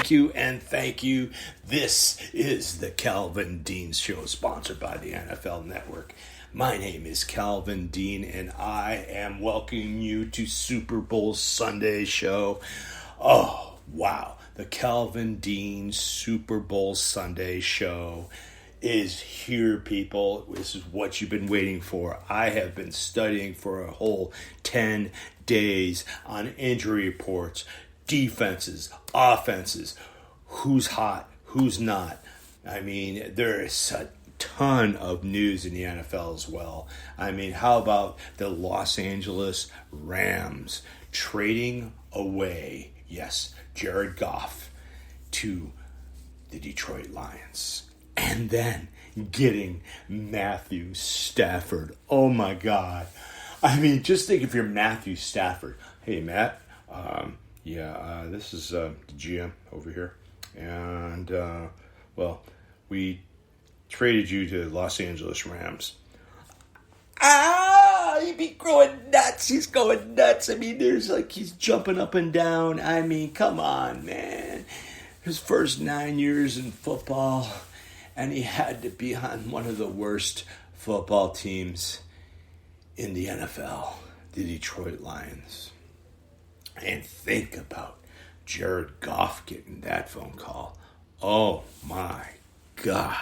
thank you, and thank you. This is the Calvin Dean Show, sponsored by the NFL Network. My name is Calvin Dean, and I am welcoming you to Super Bowl Sunday show. Oh, wow. The Calvin Dean Super Bowl Sunday show is here, people. This is what you've been waiting for. I have been studying for a whole 10 days on injury reports, defenses, offenses, who's hot, who's not. I mean, there is a ton of news in the NFL as well. I mean, how about the Los Angeles Rams trading away, yes, Jared Goff to the Detroit Lions, and then getting Matthew Stafford. Oh my God. I mean, just think if you're Matthew Stafford. Hey, Matt, this is the GM over here. And, we traded you to the Los Angeles Rams. He'd be growing nuts. He's going nuts. I mean, he's jumping up and down. I mean, come on, man. His first 9 years in football, and he had to be on one of the worst football teams in the NFL, the Detroit Lions. And think about Jared Goff getting that phone call. Oh, my God.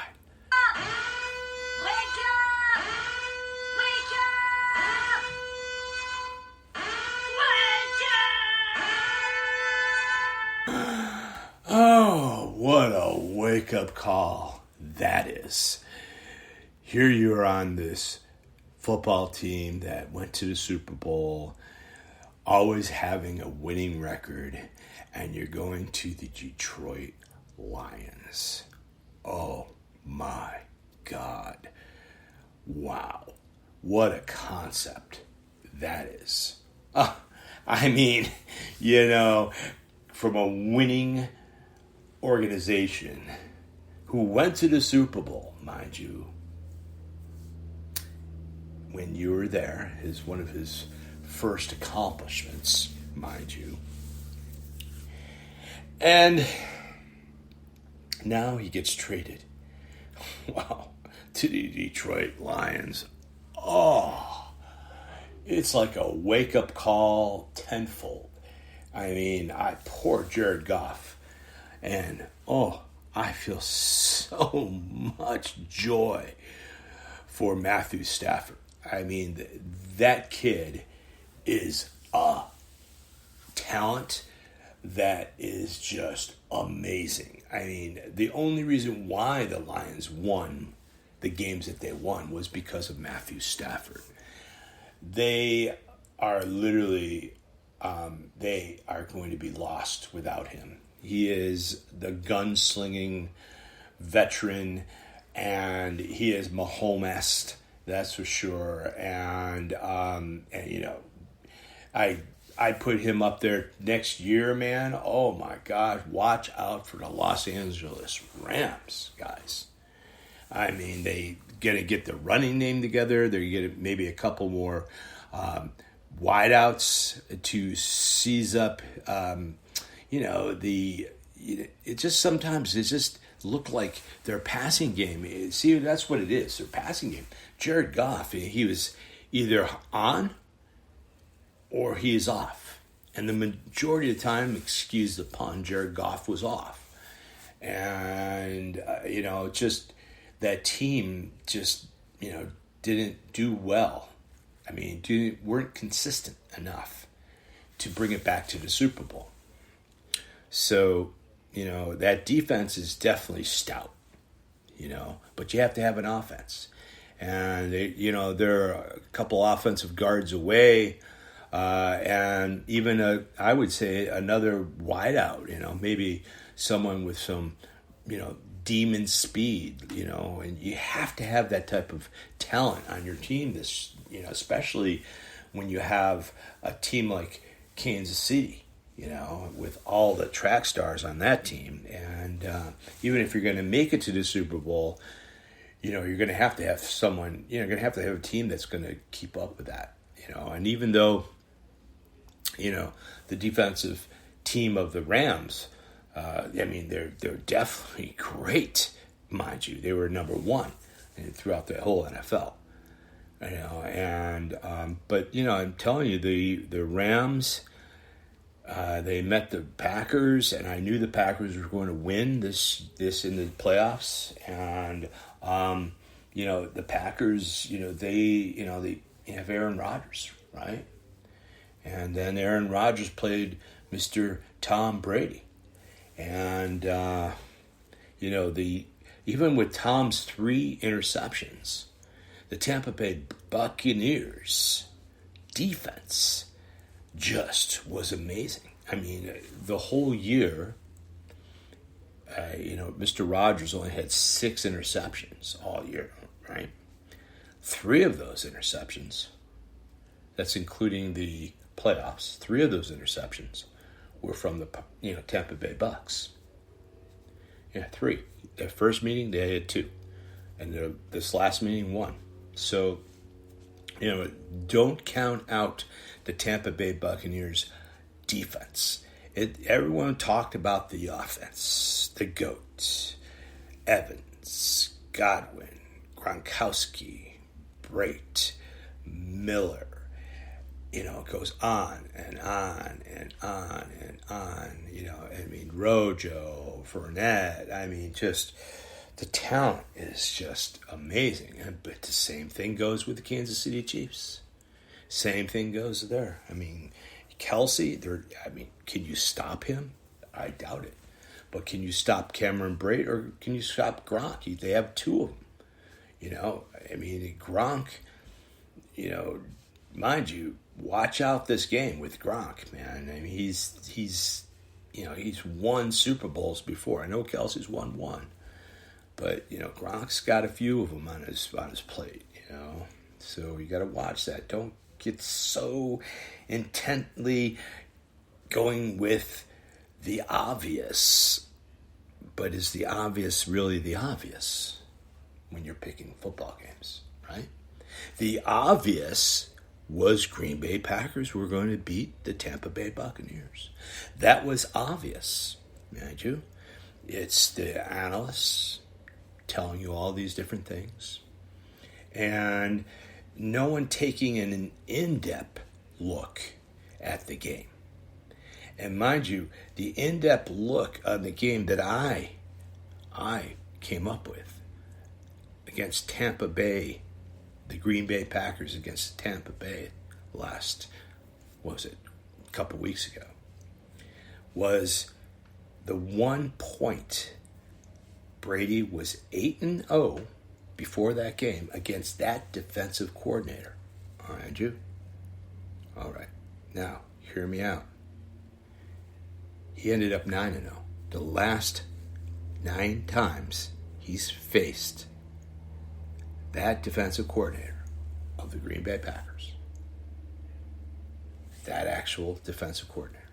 Oh, what a wake-up call that is. Here you are on this football team that went to the Super Bowl, always having a winning record, and you're going to the Detroit Lions. Oh, my God. Wow. What a concept that is. I mean, from a winning organization who went to the Super Bowl, mind you, when you were there, is one of his first accomplishments, mind you. And now he gets traded. Wow. To the Detroit Lions. Oh, it's like a wake-up call tenfold. I mean, poor Jared Goff. And, I feel so much joy for Matthew Stafford. I mean, that kid is a talent that is just amazing. I mean, the only reason why the Lions won the games that they won was because of Matthew Stafford. They are literally, they are going to be lost without him. He is the gunslinging veteran, and he is Mahomes, that's for sure. And I put him up there next year, man. Oh my God, watch out for the Los Angeles Rams, guys. I mean, they gonna get the running name together. They're gonna get maybe a couple more wideouts to seize up. It just sometimes it just looked like their passing game. See, that's what it is. Their passing game. Jared Goff, he was either on or he is off. And the majority of the time, excuse the pun, Jared Goff was off. And, just that team just, didn't do well. I mean, weren't consistent enough to bring it back to the Super Bowl. So, that defense is definitely stout, but you have to have an offense. And, they're a couple offensive guards away. And even I would say another wideout, maybe someone with some, demon speed, and you have to have that type of talent on your team. Especially when you have a team like Kansas City, with all the track stars on that team. And even if you're going to make it to the Super Bowl, you're going to have someone, you're going to have a team that's going to keep up with that, and even though, the defensive team of the Rams They're definitely great, mind you. They were number one throughout the whole NFL. But I'm telling you, the Rams, they met the Packers, and I knew the Packers were going to win this in the playoffs. And the Packers, they have Aaron Rodgers, right? And then Aaron Rodgers played Mr. Tom Brady, and even with Tom's 3 interceptions, the Tampa Bay Buccaneers defense just was amazing. I mean, the whole year, Mr. Rodgers only had 6 interceptions all year, right? 3 of those interceptions, that's including the playoffs, 3 of those interceptions were from the Tampa Bay Bucks. 3. Their first meeting, they had 2. And this last meeting, 1. So, don't count out the Tampa Bay Buccaneers defense. Everyone talked about the offense, the GOAT, Evans, Godwin, Gronkowski, Brait, Miller. It goes on and on and on and on. Rojo, Fournette. Just the talent is just amazing. But the same thing goes with the Kansas City Chiefs. Same thing goes there. Kelsey, can you stop him? I doubt it. But can you stop Cameron Brate, or can you stop Gronk? They have 2 of them. Gronk, mind you, watch out this game with Gronk, man. He's won Super Bowls before. I know Kelsey's won 1. But, Gronk's got a few of them on his plate, So you got to watch that. Don't get so intently going with the obvious. But is the obvious really the obvious when you're picking football games, right? The obvious was Green Bay Packers were going to beat the Tampa Bay Buccaneers. That was obvious, mind you. It's the analysts telling you all these different things, and no one taking an in-depth look at the game. And mind you, the in-depth look on the game that I came up with against Tampa Bay, the Green Bay Packers against Tampa Bay a couple weeks ago, was the 1 point. Brady was 8-0 before that game against that defensive coordinator. Mind you? All right. Now, hear me out. He ended up 9-0. The last 9 times he's faced that defensive coordinator of the Green Bay Packers. That actual defensive coordinator.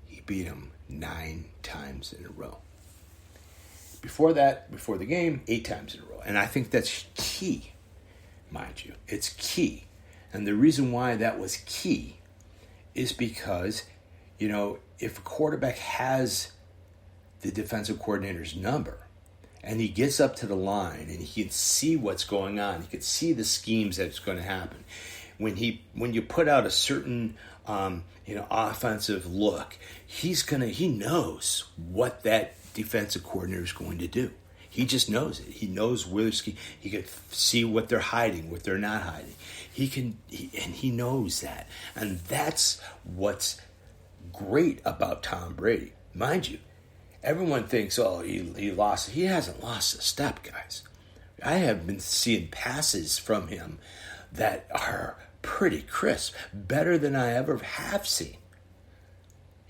He beat him 9 times in a row. Before the game, 8 times in a row. And I think that's key, mind you. It's key. And the reason why that was key is because, if a quarterback has the defensive coordinator's number and he gets up to the line and he can see what's going on, he can see the schemes that's going to happen. When you put out a certain offensive look, he knows what that defensive coordinator is going to do. He just knows it. He knows where he can see what they're hiding, what they're not hiding. He knows that, and that's what's great about Tom Brady. Mind you, everyone thinks, he lost. He hasn't lost a step, guys. I have been seeing passes from him that are pretty crisp, better than I ever have seen.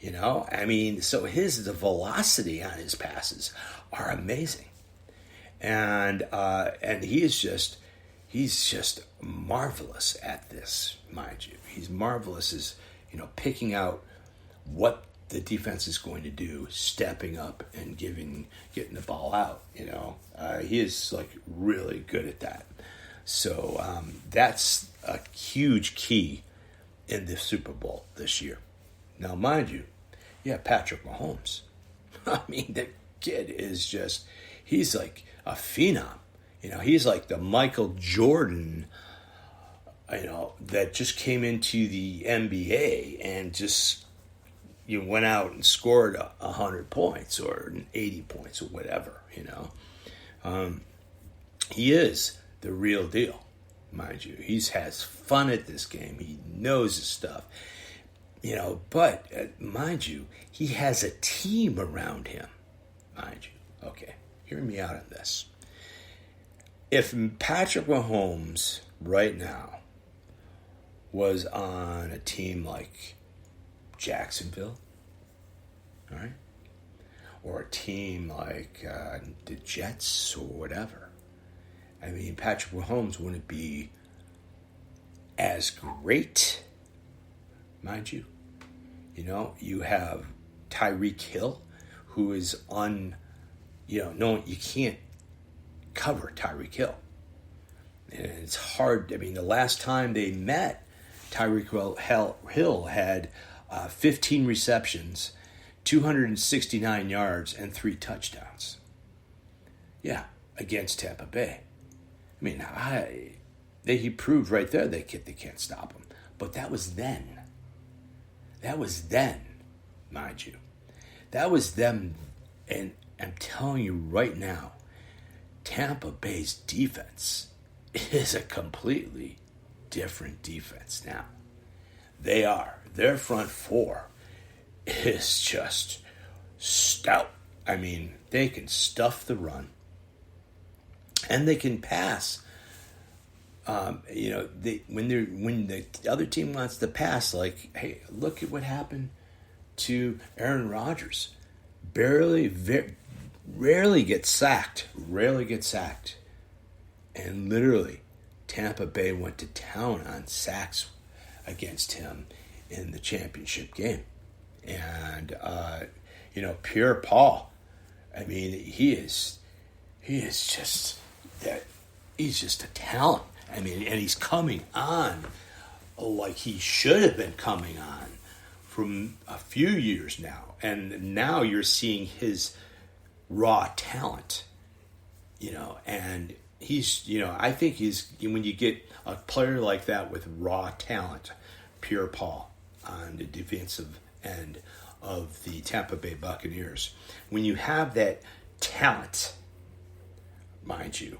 So the velocity on his passes are amazing. And he's just marvelous at this, mind you. He's marvelous as, picking out what the defense is going to do, stepping up and getting the ball out, He is really good at that. So that's a huge key in the Super Bowl this year. Now, mind you, Yeah, Patrick Mahomes. I mean, the kid is just, he's like a phenom. He's like the Michael Jordan, that just came into the NBA and just went out and scored 100 points or 80 points or whatever. He is the real deal, mind you. He has fun at this game. He knows his stuff. But mind you, he has a team around him, mind you. Okay, hear me out on this. If Patrick Mahomes right now was on a team like Jacksonville, all right, or a team like the Jets or whatever, I mean, Patrick Mahomes wouldn't be as great, mind you. You have Tyreek Hill, who is no, you can't cover Tyreek Hill. And it's hard. I mean, the last time they met, Tyreek Hill had 15 receptions, 269 yards, and 3 touchdowns. Yeah, against Tampa Bay. I mean, he proved right there they can't stop him. But that was then. That was then, mind you. That was them, and I'm telling you right now, Tampa Bay's defense is a completely different defense now. Their front four is just stout. I mean, they can stuff the run, and they can pass. When the other team wants to pass, like, hey, look at what happened to Aaron Rodgers. Rarely gets sacked. And literally, Tampa Bay went to town on sacks against him in the championship game. And, Pierre Paul, I mean, he is just that. He's just a talent. I mean, and he's coming on like he should have been coming on from a few years now. And now you're seeing his raw talent, and he's, I think when you get a player like that with raw talent, Pierre Paul on the defensive end of the Tampa Bay Buccaneers, when you have that talent, mind you,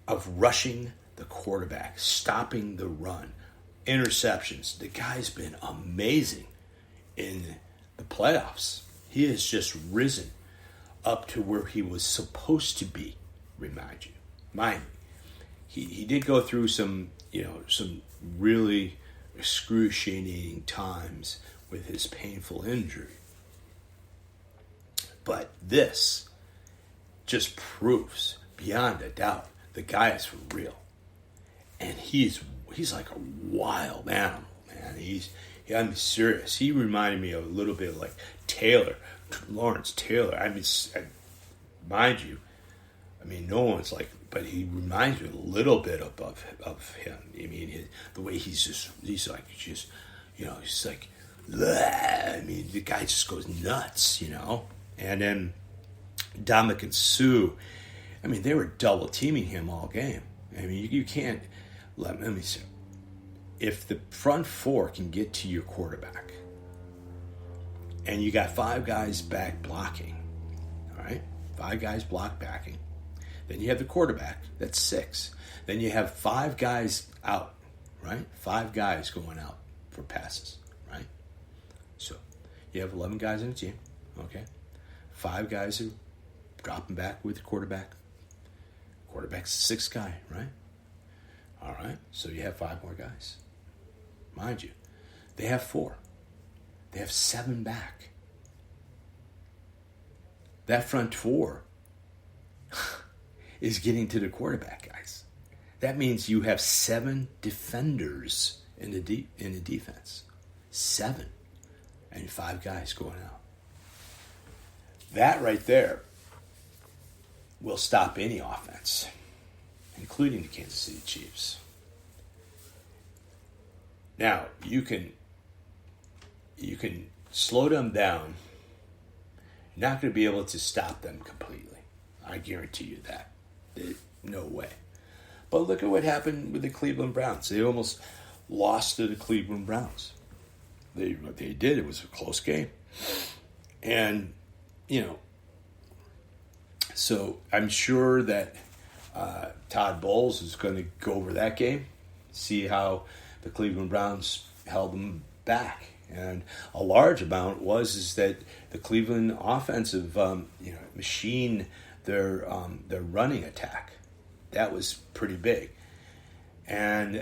of rushing the quarterback, stopping the run, interceptions. The guy's been amazing in the playoffs. He has just risen up to where he was supposed to be, remind you. Mind me, he did go through some really excruciating times with his painful injury. But this just proves beyond a doubt the guy is for real. And he's like a wild animal, man. I'm serious. He reminded me a little bit like Lawrence Taylor. I mean, mind you, I mean, no one's like, but he reminds me a little bit of him. I mean, the way he's like, he's like, bleh. I mean, the guy just goes nuts, And then Dominic Sue, I mean, they were double teaming him all game. I mean, you can't let me see. If the front four can get to your quarterback, and you got 5 guys back blocking, all right, 5 guys block backing, then you have the quarterback. That's 6. Then you have 5 guys out, right? 5 guys going out for passes, right? So you have 11 guys in the team, okay? 5 guys who dropping back with the quarterback. Quarterback's the 6th guy, right? All right, so you have 5 more guys. Mind you, they have 4. They have 7 back. That front 4 is getting to the quarterback, guys. That means you have 7 defenders in the defense. 7. And 5 guys going out. That right there will stop any offense, including the Kansas City Chiefs. Now, you can slow them down. You're not going to be able to stop them completely. I guarantee you that. No way. But look at what happened with the Cleveland Browns. They almost lost to the Cleveland Browns. What they did, it was a close game. And, so I'm sure that Todd Bowles is going to go over that game, see how the Cleveland Browns held them back. And a large amount is that the Cleveland offensive, machine their running attack. That was pretty big. And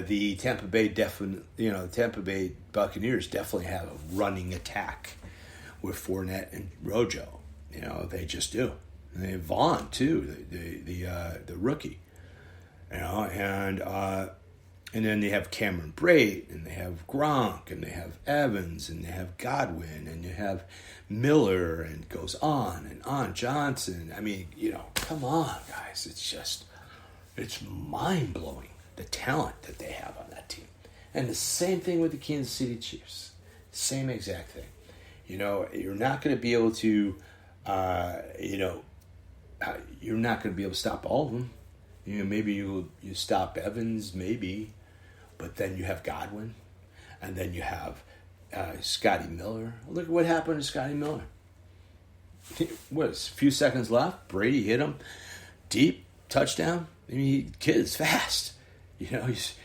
the Tampa Bay Buccaneers definitely have a running attack with Fournette and Rojo. They just do. And they have Vaughn too, the rookie. And then they have Cameron Brate, and they have Gronk, and they have Evans, and they have Godwin, and you have Miller, and it goes on and on. Johnson. I mean, come on, guys. It's mind-blowing, the talent that they have on that team. And the same thing with the Kansas City Chiefs. Same exact thing. You're not going to be able to, you're not going to be able to stop all of them. Maybe you stop Evans, maybe. But then you have Godwin, and then you have Scotty Miller. Look at what happened to Scotty Miller. What, a few seconds left, Brady hit him, deep, touchdown. I mean, kid is fast. He's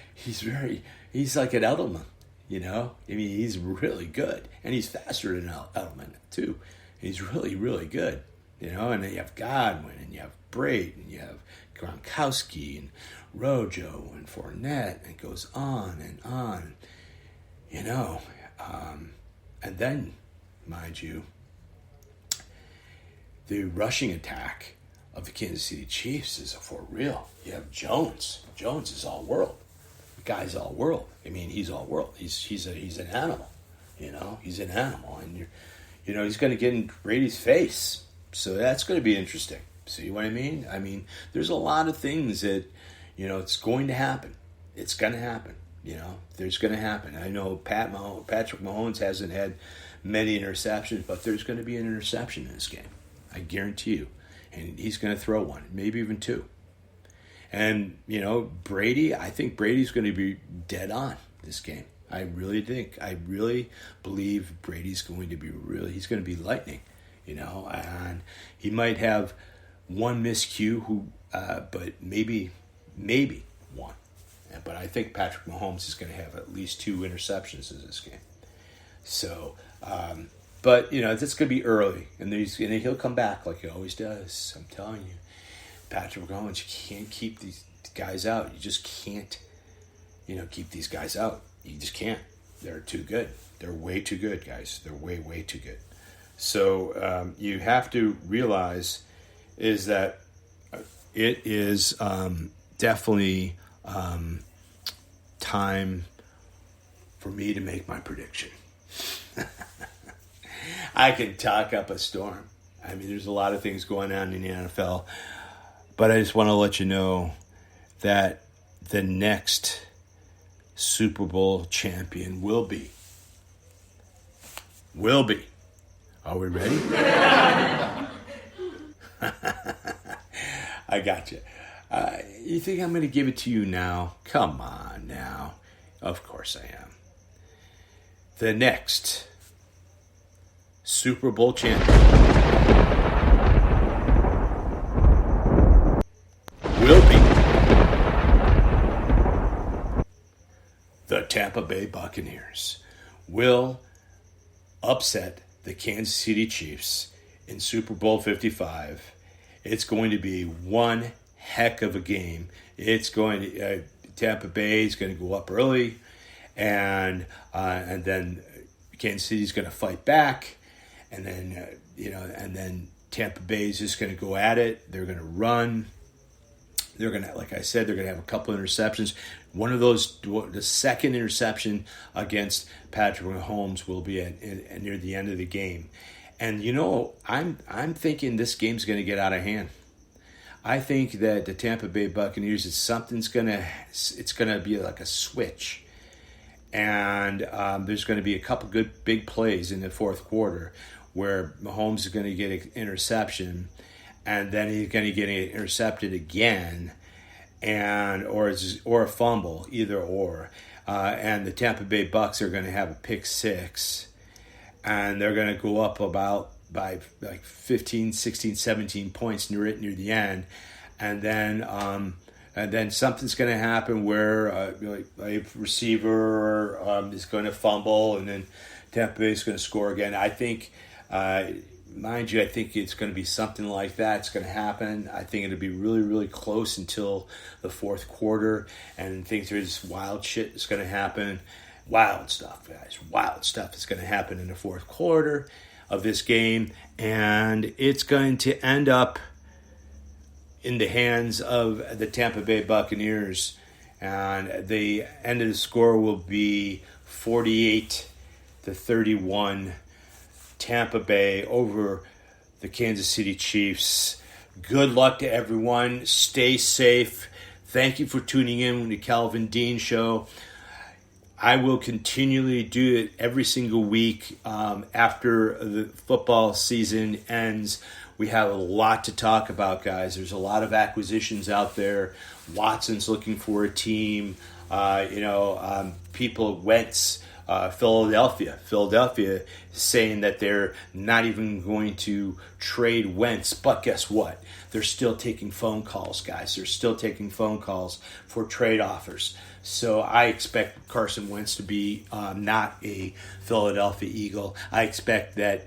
like an Edelman, I mean, he's really good. And he's faster than Edelman, too. He's really, really good, And then you have Godwin, and you have Brady, and you have Gronkowski, and Rojo, and Fournette, and it goes on and on, and then, mind you, the rushing attack of the Kansas City Chiefs is for real. You have Jones. Jones is all world. The guy's all world. I mean, he's all world. He's an animal. He's an animal, and he's going to get in Brady's face. So that's going to be interesting. See what I mean? I mean, there's a lot of things that, it's going to happen. It's going to happen. There's going to happen. I know Patrick Mahomes hasn't had many interceptions, but there's going to be an interception in this game. I guarantee you. And he's going to throw one, maybe even two. And, Brady, I think Brady's going to be dead on this game. I really believe Brady's going to be he's going to be lightning, and he might have one miscue, but maybe one. But I think Patrick Mahomes is going to have at least 2 interceptions in this game. So, but it's going to be early, and he'll come back like he always does. I'm telling you, Patrick Mahomes, you can't keep these guys out. You just can't, keep these guys out. You just can't. They're too good. They're way too good, guys. They're way, way too good. So you have to realize is that it is definitely time for me to make my prediction. I can talk up a storm. I mean, there's a lot of things going on in the NFL, but I just want to let you know that the next Super Bowl champion will be. Are we ready? I got you. You think I'm going to give it to you now? Come on now. Of course I am. The next Super Bowl champion will be the Tampa Bay Buccaneers. Will upset the Kansas City Chiefs in Super Bowl 55. It's going to be one heck of a game. It's going to Tampa Bay is going to go up early, and then Kansas City is going to fight back, and then and then Tampa Bay is just going to go at it. They're going to run. They're going to, like I said, they're going to have a couple of interceptions. One of those, the second interception against Patrick Mahomes will be near the end of the game. And I'm thinking this game's going to get out of hand. I think that the Tampa Bay Buccaneers it's going to be like a switch, And there's going to be a couple good big plays in the fourth quarter where Mahomes is going to get an interception, and then he's going to get intercepted again, and or a fumble, either or. And the Tampa Bay Bucks are going to have a pick six, and they're going to go up by like 15, 16, 17 points near the end, and then something's going to happen where a receiver is going to fumble, and then Tampa Bay is going to score again. I think, mind you, I think it's going to be something like that. It's going to happen. I think it'll be really, really close until the fourth quarter, and things there's wild shit that's going to happen. Wild stuff, guys. Wild stuff is going to happen in the fourth quarter of this game, and it's going to end up in the hands of the Tampa Bay Buccaneers, and the end of the score will be 48-31, Tampa Bay over the Kansas City Chiefs. Good luck to everyone. Stay safe. Thank you for tuning in to the Calvin Dean Show. I will continually do it every single week after the football season ends. We have a lot to talk about, guys. There's a lot of acquisitions out there. Watson's looking for a team. People Wentz, Philadelphia saying that they're not even going to trade Wentz. But guess what? They're still taking phone calls, guys. They're still taking phone calls for trade offers. So I expect Carson Wentz to be not a Philadelphia Eagle. I expect that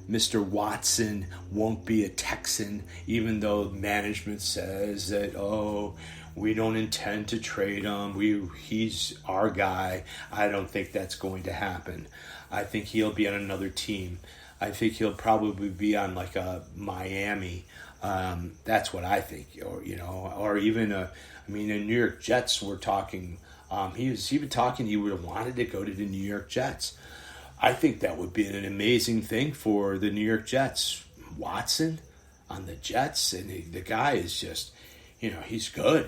Mr. Watson won't be a Texan, even though management says that, we don't intend to trade him. He's our guy. I don't think that's going to happen. I think he'll be on another team. I think he'll probably be on like a Miami. That's what I think. Or even the New York Jets were talking. He was even talking he would have wanted to go to the New York Jets. I think that would be an amazing thing for the New York Jets. Watson on the Jets, and the guy is just, he's good.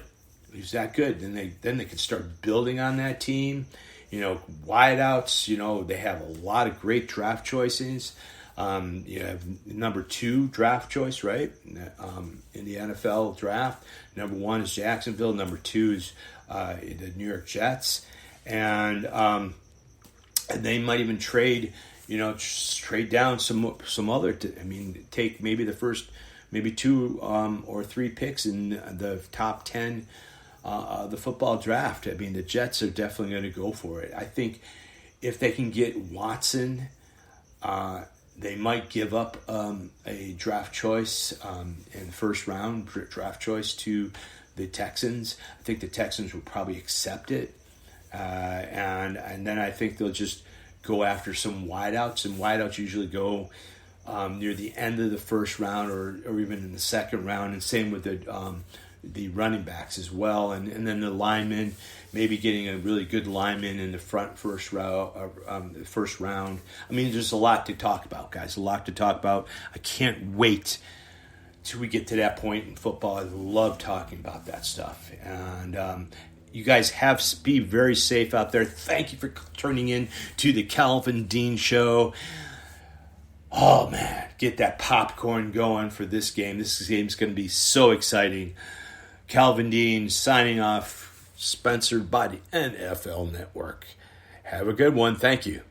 He's that good. Then they can start building on that team. Wideouts. They have a lot of great draft choices. You have number 2 draft choice, right? In the NFL draft, number 1 is Jacksonville. Number 2 is the New York Jets, and they might even trade down some other. Take maybe the first, maybe 2 or 3 picks in the top 10 the football draft. The Jets are definitely going to go for it. I think if they can get Watson, they might give up a draft choice in the first round, draft choice to the Texans. I think the Texans will probably accept it. And then I think they'll just go after some wideouts, and wideouts usually go near the end of the first round or even in the second round, and same with the running backs as well, and then the linemen, maybe getting a really good lineman in the first round. There's a lot to talk about, guys. A lot to talk about. I can't wait till we get to that point in football. I love talking about that stuff. And you guys be very safe out there. Thank you for tuning in to the Calvin Dean Show. Oh, man, get that popcorn going for this game. This game's going to be so exciting. Calvin Dean signing off, sponsored by the NFL Network. Have a good one. Thank you.